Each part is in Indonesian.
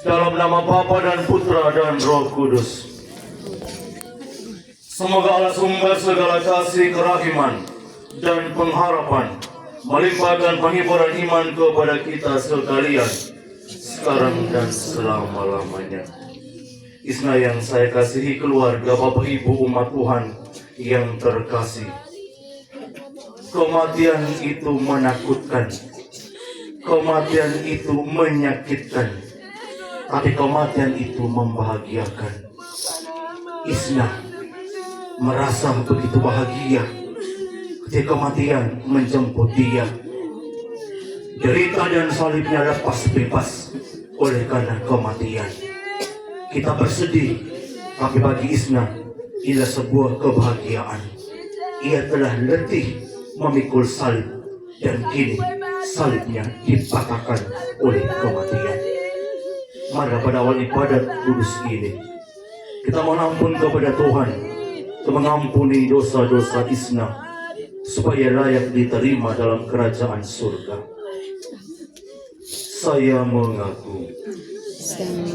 Dalam nama Bapa dan Putra dan Roh Kudus. Semoga Allah sumber segala kasih, kerahiman, dan pengharapan melimpahkan penghiburan iman kepada kita sekalian, sekarang dan selama-lamanya. Isna yang saya kasihi, keluarga Bapak Ibu umat Tuhan yang terkasih. Kematian itu menakutkan. Kematian itu menyakitkan. Tapi kematian itu membahagiakan. Isna merasa begitu bahagia ketika kematian menjemput dia. Derita dan salibnya lepas bebas oleh karena kematian. Kita bersedih, tapi bagi Isna inilah sebuah kebahagiaan. Ia telah letih memikul salib dan kini salibnya dipatahkan oleh kematian. Mari pada awal ibadat kudus ini kita mohon ampun kepada Tuhan untuk mengampuni dosa-dosa Isna supaya layak diterima dalam kerajaan surga. Saya mengaku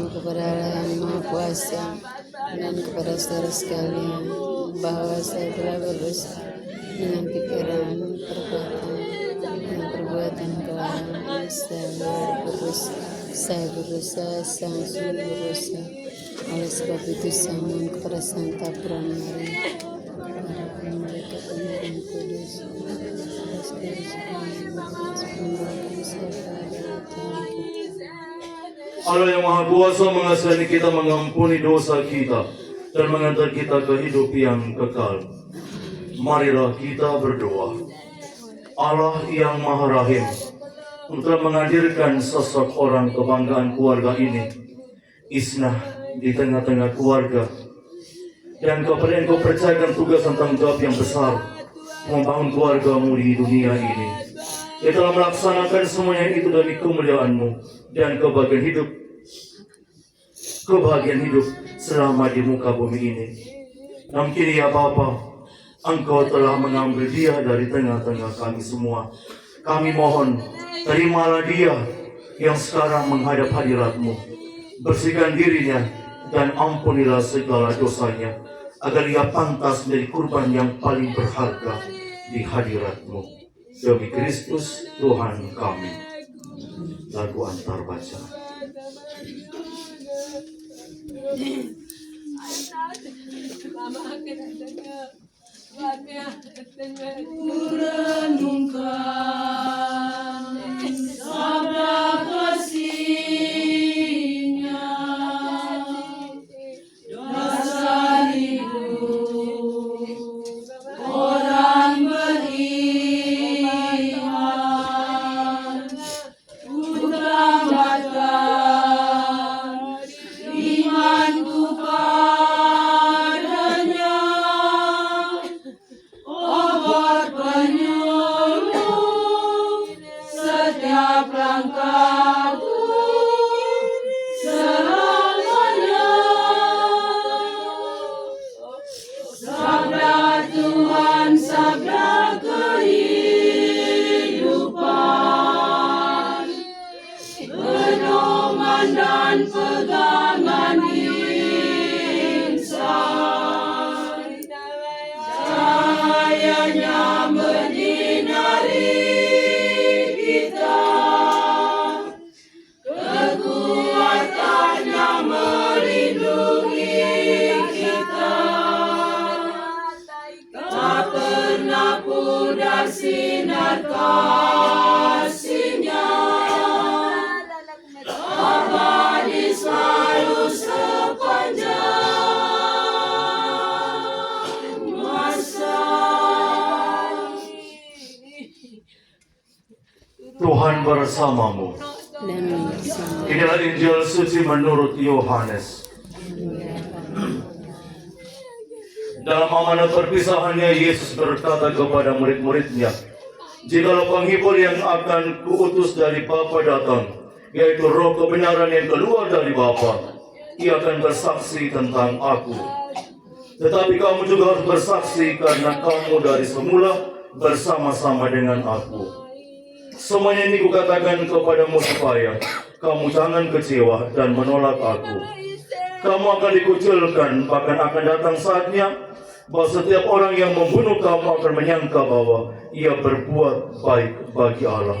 kepada Allah yang Maha Kuasa dan kepada saudara sekalian bahwa saya telah berdosa dengan pikiran, perbuatan, dan perbuatan kelalaian. Saya berdosa, sungguh berdosa. Oleh sebab itu saya mohon kepada Santa Peran Maria, kepada mereka yang kudus, Allah yang Maha Kuasa mengasihani kita, mengampuni dosa kita, dan mengantar kita ke hidup yang kekal. Marilah kita berdoa. Allah yang Maha Rahim, untuk menghadirkan sosok orang kebanggaan keluarga ini, Isna, di tengah-tengah keluarga, dan kepada Engkau percayakan tugas dan tanggung jawab yang besar membangun keluargamu di dunia ini. Ia telah melaksanakan semuanya itu demi kemuliaan-Mu dan kebahagiaan hidup selama di muka bumi ini. Namun kini ya Bapa, Engkau telah mengambil dia dari tengah-tengah kami semua. Kami mohon, terimalah dia yang sekarang menghadap hadirat-Mu. Bersihkan dirinya dan ampunilah segala dosanya, agar ia pantas menjadi kurban yang paling berharga di hadirat-Mu. Demi Kristus Tuhan kami. Lagu antar baca. Kurenungkan sabda kasih-Nya, dasar hidup orang beriman. Utamakan imanku padanya, obat penyuluh setiap langkahku selamanya. Sabda Tuhan, sabda kehidupan, pedoman dan pegangan insan. Cahayanya menyinari kita, kekuatannya melindungi kita. Tak pernah pudar sinar kasih-Nya, abadi selalu sepanjang masa. Tuhan bersamamu. Dan bersama Inilah Injil suci menurut Yohanes. Dalam amanat perpisahannya, Yesus berkata kepada murid-muridnya, "Jikalau penghibur yang akan kuutus dari Bapa datang, yaitu Roh kebenaran yang keluar dari Bapa, ia akan bersaksi tentang Aku. Tetapi kamu juga harus bersaksi karena kamu dari semula bersama-sama dengan Aku. Semuanya ini kukatakan kepadamu supaya kamu jangan kecewa dan menolak Aku. Kamu akan dikucilkan, bahkan akan datang saatnya bahwa setiap orang yang membunuh kamu akan menyangka bahwa ia berbuat baik bagi Allah.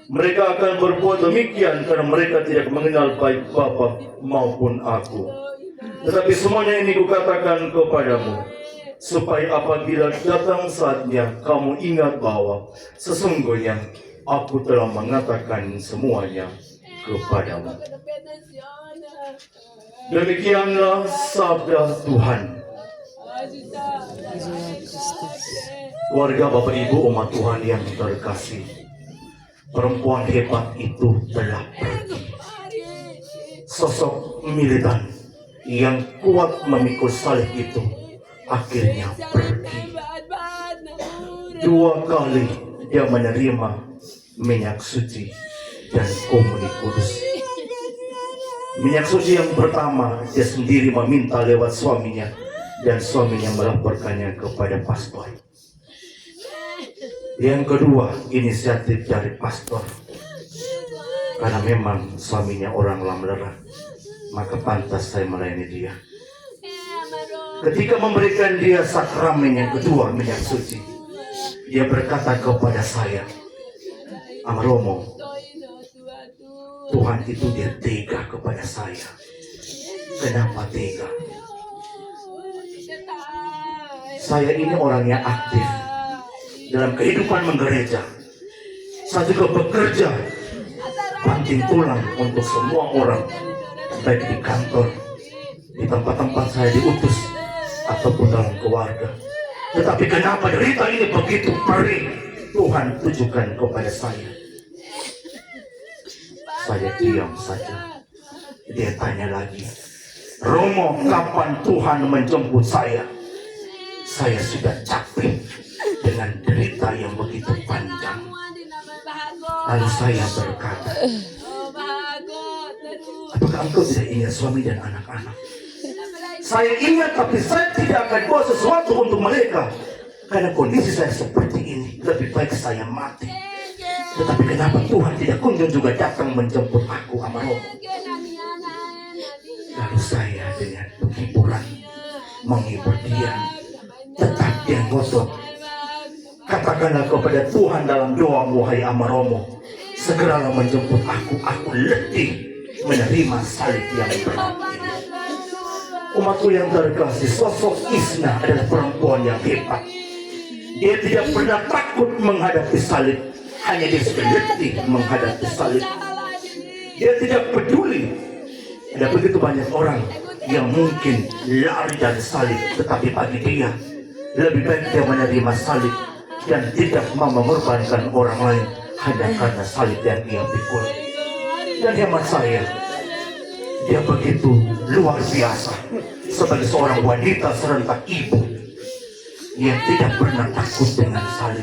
Mereka akan berbuat demikian karena mereka tidak mengenal baik Bapa maupun Aku. Tetapi semuanya ini kukatakan kepadamu, supaya apabila datang saatnya kamu ingat bahwa sesungguhnya Aku telah mengatakan semuanya kepadamu." Demikianlah sabda Tuhan. Kristus. Warga Bapak Ibu umat Tuhan yang terkasih, perempuan hebat itu telah pergi. Sosok militan yang kuat memikul salib itu akhirnya pergi. 2 kali dia menerima minyak suci dan komuni kudus. Minyak suci yang pertama dia sendiri meminta lewat suaminya, dan suaminya melaporkannya kepada pastor. Yang kedua, inisiatif dari pastor. Karena memang suaminya orang lamlerah, maka pantas saya melayani dia. Ketika memberikan dia sakramen yang kedua, minyak suci, dia berkata kepada saya, "Amaromo, Tuhan itu dia tega kepada saya." Kenapa tega? Saya ini orangnya aktif dalam kehidupan menggereja. Saya juga bekerja banting tulang untuk semua orang, baik di kantor, di tempat-tempat saya diutus, ataupun dalam keluarga. Tetapi kenapa derita ini begitu perih? Tuhan tujukan kepada saya. Saya diam saja. Dia tanya lagi, "Romo, kapan Tuhan menjemput saya? Saya sudah capek dengan derita yang begitu panjang." Lalu saya berkata, "Apakah engkau tidak ingat suami dan anak-anak?" "Saya ingat, tapi saya tidak akan buat sesuatu untuk mereka. Karena kondisi saya seperti ini, lebih baik saya mati. Tetapi kenapa Tuhan tidak kunjung juga datang menjemput aku, Amaromo? Lalu saya dengan penghiburan menghibur dia, tetap dia ngotot. Katakanlah kepada Tuhan dalam doa, wahai Amaromo, segeralah menjemput aku letih menerima salib yang berat ini. Umatku yang terkasih, sosok Isna adalah perempuan yang hebat. Dia tidak pernah takut menghadapi salib, hanya dia sudah letih menghadapi salib. Dia tidak peduli. Ada begitu banyak orang yang mungkin lari dari salib, tetapi bagi dia lebih baik dia menerima salib dan tidak mau mengorbankan orang lain hanya karena salib yang ia pikul. Dan hemat saya, dia begitu luar biasa sebagai seorang wanita serentak ibu. Ia tidak pernah takut dengan salib.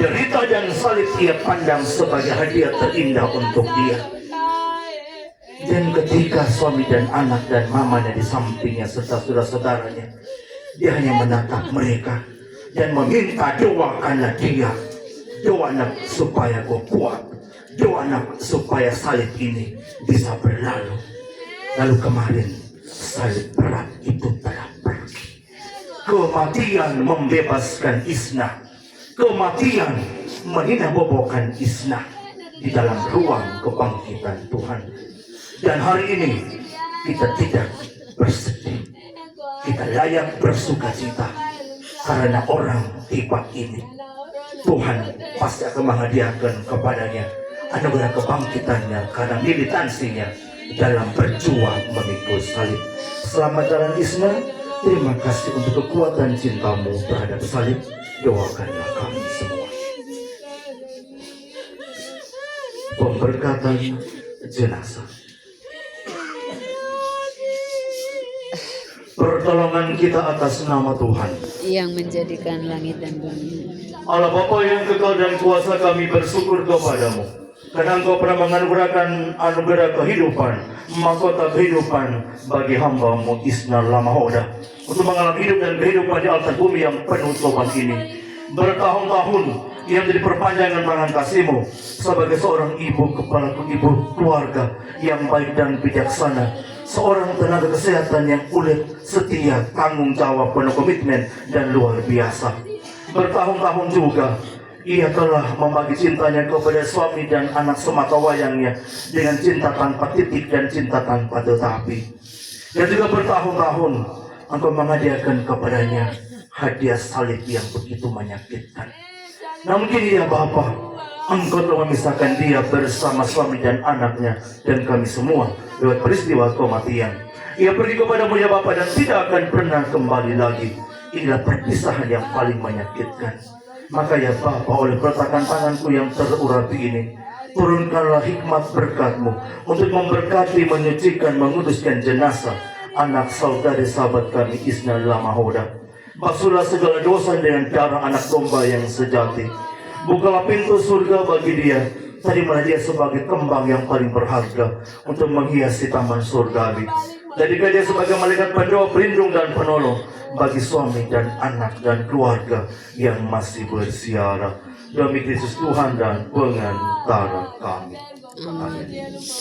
Derita dan salib ia pandang sebagai hadiah terindah untuk dia. Dan ketika suami dan anak dan mamanya di sampingnya serta saudara-saudaranya, dia hanya menatap mereka dan meminta, doakanlah dia. Doa nak supaya kau kuat. Doa nak supaya salib ini bisa berlalu. Lalu kemarin salib berat itu telah pergi. Kematian membebaskan Isna. Kematian meninabobokan Isna di dalam ruang kebangkitan Tuhan. Dan hari ini kita tidak bersedih, kita layak bersuka cita karena orang hebat ini Tuhan pasti akan menghadiahkan kepadanya anugerah kebangkitannya karena militansinya dalam berjuang memikul salib. Selamat jalan Isna. Terima kasih untuk kekuatan cintamu terhadap salib. Doakanlah kami semua. Pemberkatan jenazah. Pertolongan kita atas nama Tuhan yang menjadikan langit dan bumi. Allah Bapa yang kekal dan kuasa, kami bersyukur kepadamu karena Engkau pernah menganugerahkan anugerah kehidupan, mahkota kehidupan bagi hamba-Mu Isna Lamahoda untuk mengalami hidup dan kehidupan di altar bumi yang penuh cobaan ini. Bertahun-tahun ia menjadi perpanjangan tangan kasih-Mu sebagai seorang ibu, kepala ibu keluarga yang baik dan bijaksana, seorang tenaga kesehatan yang kulit, setia, tanggung jawab, penuh komitmen dan luar biasa. Bertahun-tahun juga ia telah membagi cintanya kepada suami dan anak semata wayangnya dengan cinta tanpa titik dan cinta tanpa tetapi. Dan juga bertahun-tahun Engkau menghadiahkan kepadanya hadiah salib yang begitu menyakitkan. Namun kini ya Bapa, Engkau telah memisahkan dia bersama suami dan anaknya dan kami semua lewat peristiwa kematian. Ia pergi kepadamu ya Bapa dan tidak akan pernah kembali lagi. Inilah perpisahan yang paling menyakitkan. Maka ya Bapa, oleh peletakan tanganku yang terurapi ini, turunkanlah hikmat berkat-Mu untuk memberkati, menyucikan, menguduskan jenazah anak saudari sahabat kami Isna Lamahoda. Basuhlah segala dosa dengan darah anak domba yang sejati. Bukalah pintu surga bagi dia. Terimalah dia sebagai kembang yang paling berharga untuk menghiasi taman surgawi. Jadikan dia sebagai malaikat pendoa, pelindung dan penolong bagi suami dan anak dan keluarga yang masih bersiara. Demi Kristus Tuhan dan pengantara kami. Amin.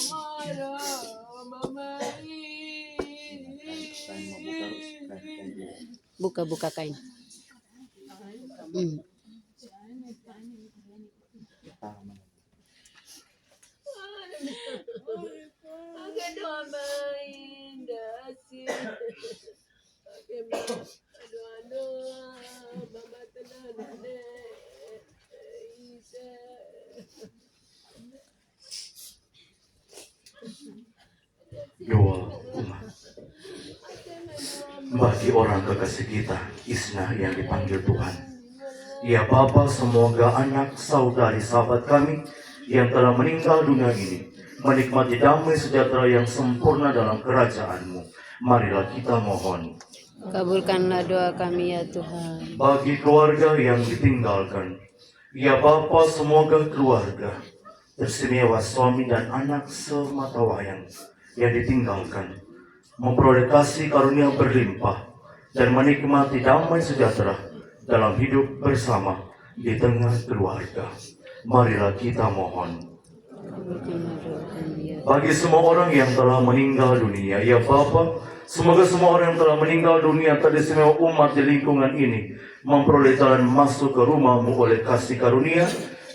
Buka kain. Doa umat bagi orang kekasih kita Isna yang dipanggil Tuhan. Ya Bapa, semoga anak saudari sahabat kami yang telah meninggal dunia ini menikmati damai sejahtera yang sempurna dalam kerajaan-Mu. Marilah kita mohon. Kabulkanlah doa kami ya Tuhan. Bagi keluarga yang ditinggalkan, ya Bapa, semoga keluarga teristimewa suami dan anak semata wayang yang ditinggalkan memperoleh kasih karunia berlimpah dan menikmati damai sejahtera dalam hidup bersama di tengah keluarga. Marilah kita mohon. Kabulkanlah doa kami, ya Bagi semua orang yang telah meninggal dunia, ya Bapa, semoga semua orang yang telah meninggal dunia, teristimewa umat di lingkungan ini, memperoleh jalan masuk ke rumah-Mu oleh kasih karunia,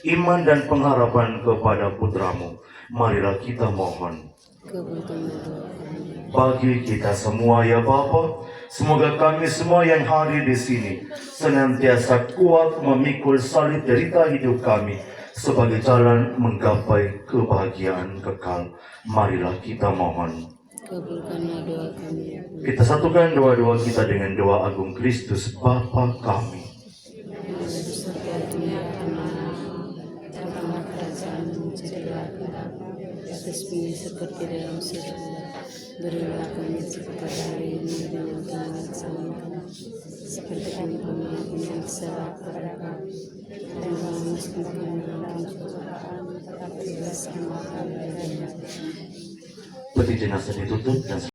iman dan pengharapan kepada putra-Mu. Marilah kita mohon. kabulkanlah doa kami. Bagi kita semua ya Bapa, semoga kami semua yang hadir di sini senantiasa kuat memikul salib derita hidup kami sebagai jalan menggapai kebahagiaan kekal. Marilah kita mohon. Kabulkanlah doa kami, ya Allah. Kita satukan doa-doa kita dengan doa agung Kristus Bapa kami. Yang ada di surga, dimuliakanlah namamu. Datanglah kerajaanmu, jadilah kehendakmu di atas bumi seperti dalam surga. Berilah kami pada hari ini dan kesalahan kami, seperti kami mengampuni yang bersalah kepada kami. Dan jangan masukkan kami dalam pencobaan, tetapi bebaskanlah kami dari yang jahat. Peti jenazah ditutup dan